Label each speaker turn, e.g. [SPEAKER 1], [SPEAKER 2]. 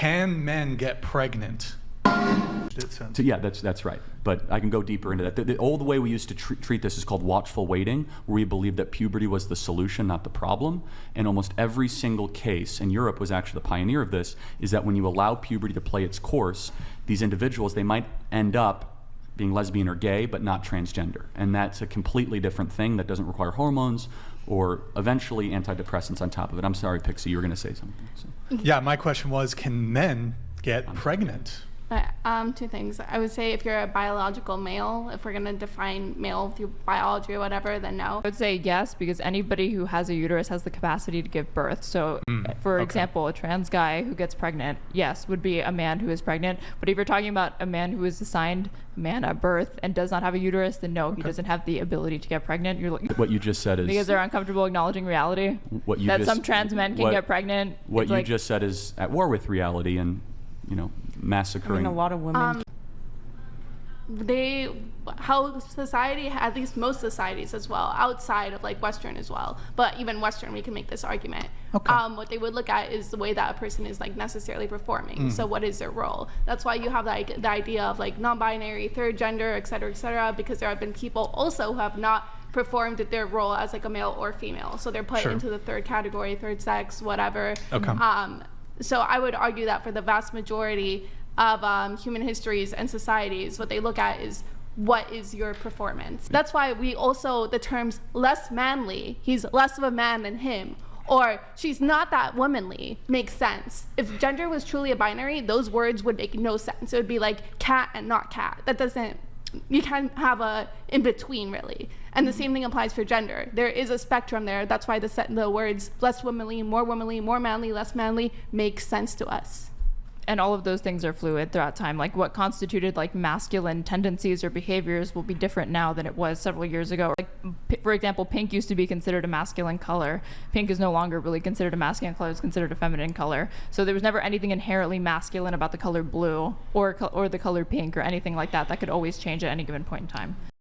[SPEAKER 1] can men get pregnant?
[SPEAKER 2] So yeah, that's right. But I can go deeper into that. The old way we used to treat this is called watchful waiting, where we believed that puberty was the solution, not the problem. And almost every single case, and Europe was actually the pioneer of this, is that when you allow puberty to play its course, these individuals, they might end up being lesbian or gay, but not transgender. And that's a completely different thing that doesn't require hormones or eventually antidepressants on top of it. I'm sorry, Pixie, you were going to say something. So.
[SPEAKER 1] Yeah, my question was, can men get pregnant?
[SPEAKER 3] Two things. I would say if you're a biological male, if we're going to define male through biology or whatever, then no.
[SPEAKER 4] I would say yes, because anybody who has a uterus has the capacity to give birth. So, for example, a trans guy who gets pregnant, yes, would be a man who is pregnant. But if you're talking about a man who is assigned a man at birth and does not have a uterus, then no, he doesn't have the ability to get pregnant.
[SPEAKER 2] What you just said is...
[SPEAKER 4] Because they're uncomfortable acknowledging reality. Some trans men can get pregnant.
[SPEAKER 2] What you just said is at war with reality and, massacring.
[SPEAKER 5] I mean, a lot of women.
[SPEAKER 3] How society, at least most societies as well, outside of like Western as well, but even Western, we can make this argument. What they would look at is the way that a person is like necessarily performing. So what is their role? That's why you have like the idea of like non-binary, third gender, et cetera, because there have been people also who have not performed their role as like a male or female. So they're put into the third category, third sex, whatever. So I would argue that for the vast majority of human histories and societies, what they look at is what is your performance. That's why we also, the terms less manly, he's less of a man than him, or she's not that womanly, makes sense. If gender was truly a binary, those words would make no sense. It would be like cat and not cat. That doesn't, you can't have a in between really. And the same thing applies for gender. There is a spectrum there. That's why the words less womanly, more manly, less manly makes sense to us.
[SPEAKER 4] And all of those things are fluid throughout time. Like what constituted like masculine tendencies or behaviors will be different now than it was several years ago. Like, for example, pink used to be considered a masculine color. Pink is no longer really considered a masculine color. It's considered a feminine color. So there was never anything inherently masculine about the color blue or the color pink or anything like that. That could always change at any given point in time.